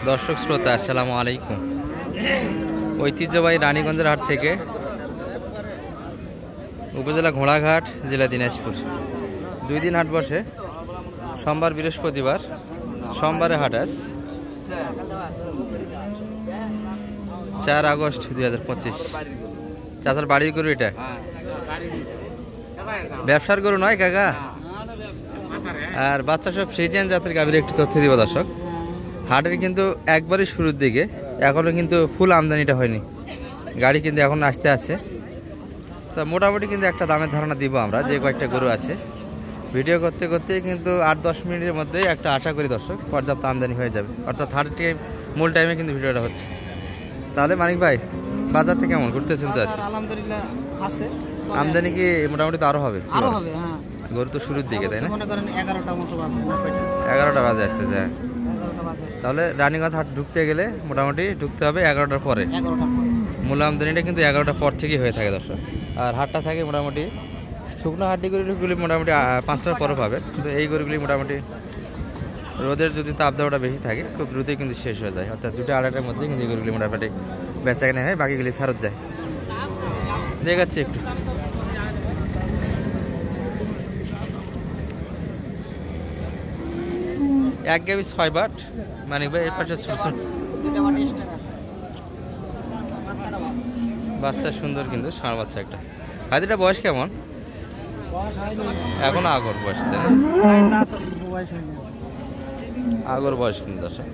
দর্শক শ্রোতা আসসালামু আলাইকুম। ঐতিহ্যবাহী রানীগঞ্জের হাট থেকে উপজেলা ঘোড়াঘাট, জেলা দিনাজপুর। 2 দিন হাট বসে, সোমবার বৃহস্পতিবার। সোমবারে হাট আজ 4 আগস্ট 2025। চাচার বাড়ির গরু এটা? ব্যবসার গরু নয় কাকা? আর বাচ্চা সব ফ্রিজিয়ান জাতের গাভীর একটু তথ্য দিব দর্শক। হাটের কিন্তু একবারই শুরুর দিকে, এখনও কিন্তু ফুল আমদানিটা হয়নি, গাড়ি কিন্তু এখন আসতে আছে। তা মোটামুটি কিন্তু একটা দামের ধারণা দিব আমরা, যে কয়েকটা গরু আছে। ভিডিও করতে করতে কিন্তু 8-10 মিনিটের মধ্যে একটা আশা করি দর্শক পর্যাপ্ত আমদানি হয়ে যাবে, অর্থাৎ হাটের মূল টাইমে কিন্তু ভিডিওটা হচ্ছে। তাহলে মানিক ভাই, বাজারটা কেমন ঘুরতেছেন তো আজকে? আলহামদুলিল্লাহ আছে আমদানি কি মোটামুটি তো আরো হবে? হ্যাঁ। গরু তো শুরুর দিকে, তাই না? মনে করেন 11টা মতো বাজে, 11টা বাজে আসতে যায়। 11টা বাজে। তাহলে রানীগঞ্জ হাট ঢুকতে গেলে মোটামুটি ঢুকতে হবে 11টার পরে। 11টা পরে মূল আমদানিটা কিন্তু 11টার পর থেকেই হয়ে থাকে দর্শক। আর হাটটা থাকে মোটামুটি শুকনো হাড্ডি গরুগুলি মোটামুটি 5টার পরে পাবে, কিন্তু এই গরুগুলি মোটামুটি রোদের যদি তাপ দেওয়াটা বেশি থাকে খুব দ্রুতই কিন্তু শেষ হয়ে যায়, অর্থাৎ 2টা-2.5টার মধ্যে কিন্তু এই গরুগুলি মোটামুটি বেচা কেনা হয়, বাকিগুলি ফেরত যায়। দেখাচ্ছি একটু। এক গাবি 6 বাট মানিক ভাই, এর পাশে বাচ্চা সুন্দর কিন্তু ষাঁড় বাচ্চা একটা। হাতিটা বয়স কেমন? এখন আগর বয়স, তাই না? আগর বয়স কিন্তু দর্শক।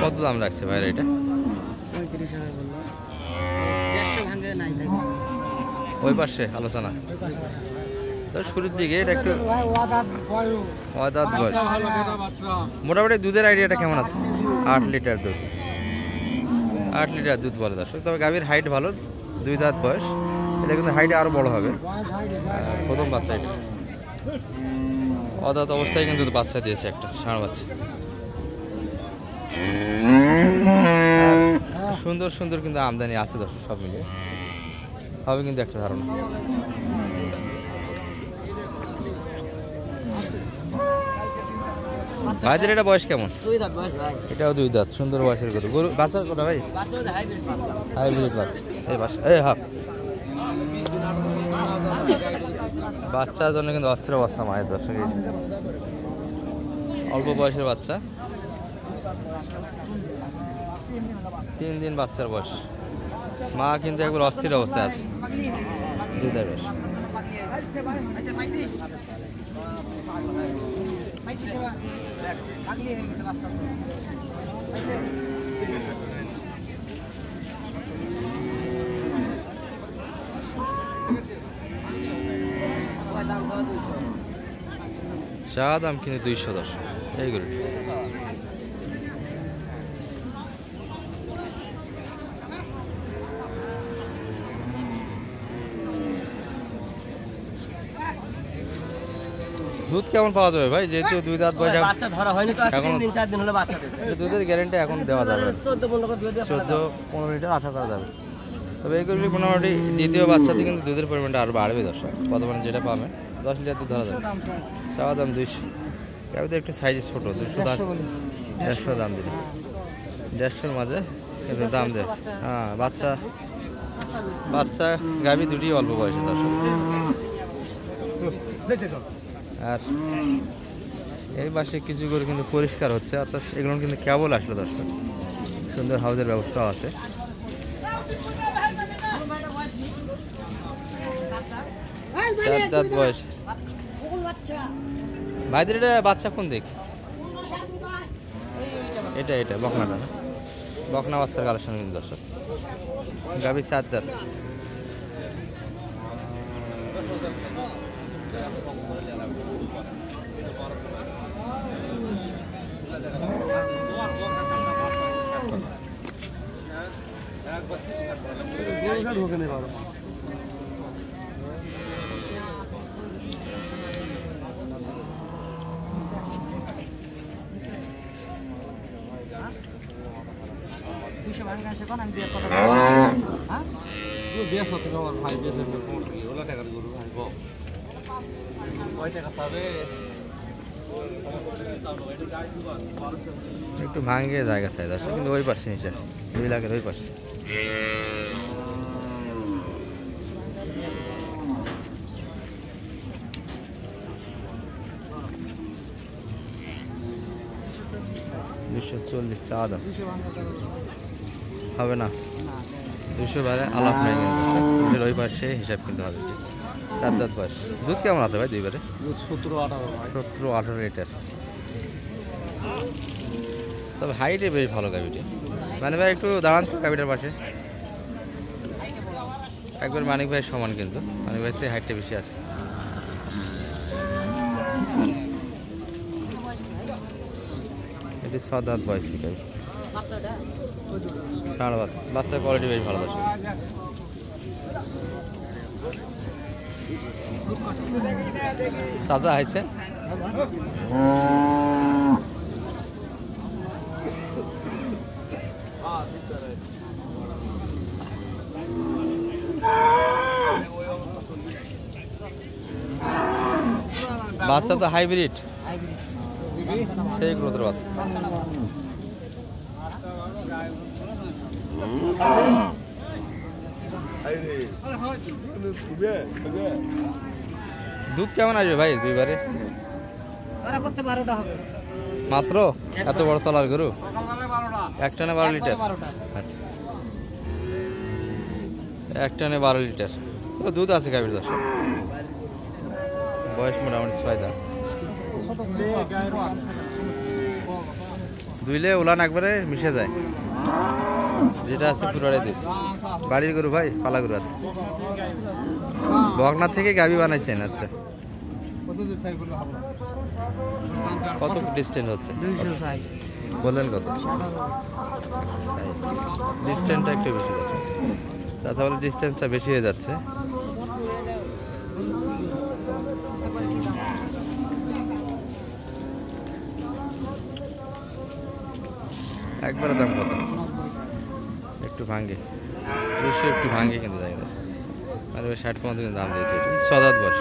কত দাম রাখছে ভাই এটা? 35,000 বললো। 150 ভাঙে নাই থাকে। ওই পাশে আলোচনা তো শুরুর দিকে এটা একটু মোটামুটি দুধের আইডিয়াটা কেমন আছে? 8 লিটার দুধ, 8 লিটার দুধ বলে দর্শক। তবে গাভীর হাইট ভালো, 2 দাঁত বয়স। এটা কিন্তু হাইটে আরো বড় হবে। প্রথম বাচ্চা এটা, অদাঁত অবস্থায় কিন্তু বাচ্চা দিয়েছে একটা ষাঁড় বাচ্চা। সুন্দর সুন্দর কিন্তু আমদানি আছে দর্শক, সব মিলিয়ে হবে কিন্তু একটা ধারণা। ভাইদের এটা বয়স কেমন? 2 দাঁত বয়স ভাই। এটাও 2 দাঁত, সুন্দর বয়সের গরু। গরু বাচ্চার কোটা ভাই? বাচ্চা হাইব্রিড বাচ্চা। হাইব্রিড বাচ্চা। এই বাচ্চা, এই হাফ বাচ্চার জন্য কিন্তু অস্থির অবস্থা মায়ের দর্শক। অল্প বয়সের বাচ্চা, 3 দিন বাচ্চার বয়স। মা কিন্তু একবার অস্থির অবস্থায় আছে। 2 দাঁত বয়স। চা দাম কিন্তু 200 দর্শক এই গরু। দুধ কেমন পাওয়া যাবে ভাই? যেহেতু 2 দাঁত বয়স, বাচ্চা ধরা হয়নি তো, আজকে 3-4 দিন হলো বাচ্চা দিয়েছে। দুধের গ্যারান্টি এখন দেওয়া যাবে 14-15 লিটার আশা করা যাবে। তবে এই গরুটি মোটামুটি দ্বিতীয় বাচ্চাতে কিন্তু দুধের পরিমাণটা আরো বাড়বে দর্শক। বর্তমানে যেটা পাবেন 10 লিটার দুধ ধরা যাবে। চাওয়া দাম 200। গাড়িতে একটু সাইজ ছোট, 150 দাম দিলে 150-র মাঝে কিন্তু দাম দেয়। হ্যাঁ, বাচ্চা গাভী দুটি অল্প বয়সে দর্শক। আর এই পাশে কিছু করে কিন্তু পরিষ্কার হচ্ছে, অর্থাৎ এগুলো কিন্তু কেবল আসলো দর্শক। সুন্দর হাউজের ব্যবস্থাও আছে। 4 দাঁত বয়স ভাইদের। এটা বাচ্চা কোন দিক? এটা বকনাটা না? বকনা বাচ্চার কালেকশন কিন্তু দর্শক। গাভী 4 দাঁত। একটু ভাঙে জায়গা চাই দর্শক, কিন্তু ওই পাশে নিচে 2 লাখের ওই পাশে। $240 চা দাম হবে না, 200 বারে আলাপ নেই, ওই পাশে হিসাব কিন্তু হবে। 4 দাঁত বয়স। দুধ কেমন আছে ভাই দুইবারে? 17-18 লিটার। তবে হাইটে বেশ ভালো গাভিটি। মানে ভাই একটু দাঁড়ান তো গাভিটার পাশে, একবার মানিক ভাইয়ের সমান, কিন্তু মানিক ভাইয়ের থেকে হাইটটা বেশি আছে। এটি 6 দাঁত বয়স থেকে ষাঁড় বাচ্চা, বাচ্চার কোয়ালিটি বেশ ভালো আছে। সাজা হয়েছে বাচ্চা তো হাইব্রিড, সেই গ্রোথের বাচ্চা। দুধ কেমন আসবে ভাই দুইবারে? মাত্র এত বড় তলার গরু? এক টানে 12 লিটার। আচ্ছা, এক টানে 12 লিটার তো দুধ আছে গাভীর দর্শক। বয়স মোটামুটি 6 দাঁত। দুইলে উলান একবারে মিশে যায়, যেটা আছে পুরাটাই দুধ। বাড়ির গরু ভাই, পালা গরু আছে। বকনা থেকে গাভী বানাইছেন? আচ্ছা, কত ডিস্টেন্স হচ্ছে বললেন? কত ডিস্টেন্সটা? একটু বেশি যাচ্ছে চাচা বলে, ডিস্টেন্সটা বেশি হয়ে যাচ্ছে। একবারে দাম কত? একটু ভাঙ্গে 200, একটু ভাঙ্গে কিন্তু জায়গা, আর 60-65 কিন্তু দাম দিয়েছে। 6 দাঁত বয়স।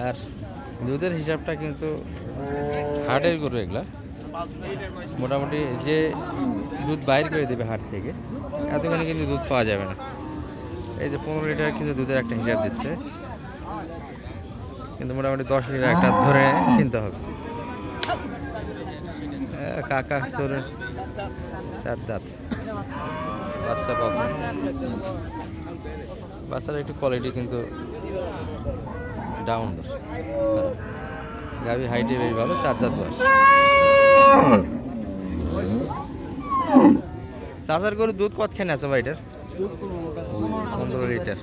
আর দুধের হিসাবটা কিন্তু হাটের গরু এগুলা মোটামুটি যে দুধ বাইর করে দেবে হাট থেকে, এতখানি কিন্তু দুধ পাওয়া যাবে না। এই যে 15 লিটার কিন্তু দুধের একটা হিসাব দিচ্ছে, কিন্তু মোটামুটি 10 লিটার একটা ধরে কিনতে হবে। কাকা চলে 4 দাঁত বাচ্চা পাবো। বাচ্চার একটু কোয়ালিটি কিন্তু ডাউন, গাভী হাইটে বেশ ভালো। 4 দাঁত বয়স। চাচার গরু দুধ কতখানি আছে ভাই এটার? 15 লিটার।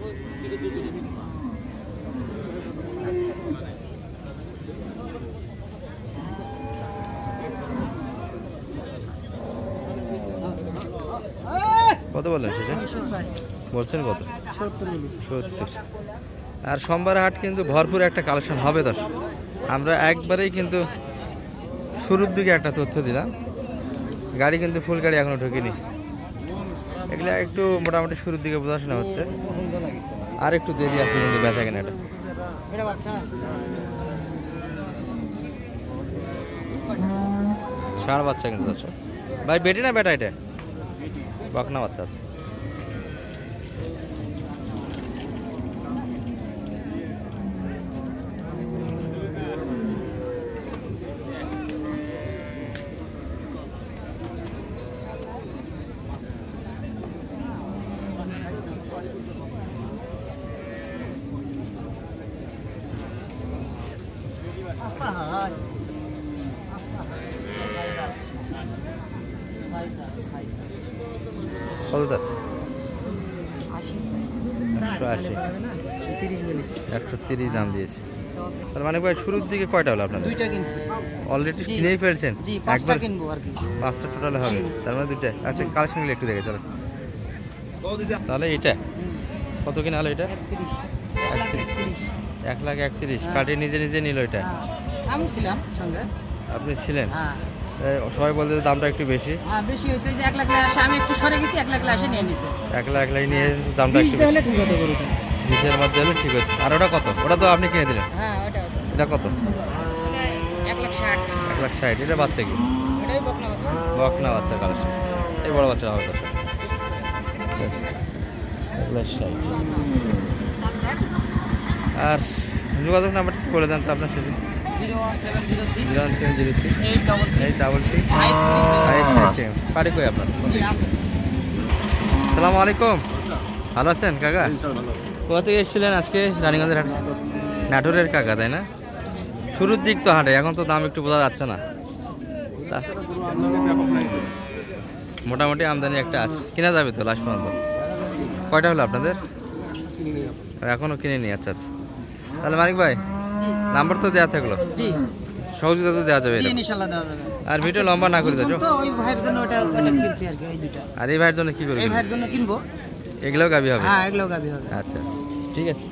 কত বললেন সেটা? বলছেন কত? 70। আর সোমবার হাট কিন্তু ভরপুর একটা কালেকশন হবে দর্শক। আমরা একবারেই কিন্তু শুরুর দিকে একটা তথ্য দিলাম, গাড়ি কিন্তু ফুল গাড়ি এখনো ঢুকিনি। এগুলো একটু মোটামুটি শুরুর দিকে বোঝাশোনা হচ্ছে, আর একটু দেরি আছে কিন্তু বেচা কেনাটা। ষাঁড় বাচ্চা কিন্তু দর্শক। ভাই বেটি না বেটা? এটা বকনা বাচ্চা আছে। কত যাচ্ছে? 130 দাম দিয়েছে। তার মানে ভাই শুরুর দিকে কয়টা হলো আপনাদের? 2টা কিনছি অলরেডি কিনেই ফেলছেন? জি, 5টা কিনবো আর কি। 5টা টোটাল হবে, তার মানে 2টা। আচ্ছা, কালেকশনগুলো একটু দেখে চলো তাহলে। এটা কত কিনা হলো? এটা 1,31,000 কাটে নিজে নিজে নিল। এটা আমি ছিলাম সঙ্গে। আপনি ছিলেন? সবাই বলতে দামটা একটু বেশি। হ্যাঁ বেশি হয়েছে, যে 1 লাখ আসে, আমি একটু সরে গেছি, 1 লাখ আসে নিয়ে নিছে। 1 লাখ নিয়ে দামটা একটু হলে ঠিক হতো গরুটা। 20-এর মধ্যে হলে ঠিক হচ্ছে। আর ওটা কত? ওটা তো আপনি কিনে দিলেন। হ্যাঁ ওটা এটা কত? 1,60,000। 1,60,000। এটা বাচ্চা কি? এটাই বকনা বাচ্চা। বকনা বাচ্চা কালেকশন। এই বড় বাচ্চা হবে তো 1,60,000। আর যোগাযোগ নাম্বারটা বলে দেন তো আপনার সাথে। 01706 01706 866 866 বাড়ি কই আপনার? আসসালামু আলাইকুম, ভালো আছেন কাকা? কোথা থেকে এসেছিলেন আজকে? রানীগঞ্জের হাট, নাটোরের কাকা তাই না? শুরুর দিক তো হাটে, এখন তো দাম একটু বোঝা যাচ্ছে না। মোটামুটি আমদানি একটা আছে, কিনা যাবে তো লাস্ট পর্যন্ত। কয়টা হলো আপনাদের? এখনো কিনে নি। আচ্ছা আচ্ছা, তাহলে মানিক ভাই নাম্বার তো দেওয়া থাকলো, জি সহযোগিতা তো দেওয়া যাবে। জি ইনশাআল্লাহ দেওয়া যাবে। আর ভিডিও লম্বা না করে দাও। তো ওই ভাইয়ের জন্য ওটা কিনছি আর কি, ওই দুটো। আর এই ভাইয়ের জন্য কি করবে? এই ভাইয়ের জন্য কিনবো। এগুলোও গাবি হবে? হ্যাঁ এগুলো গাবি হবে। আচ্ছা আচ্ছা, ঠিক আছে।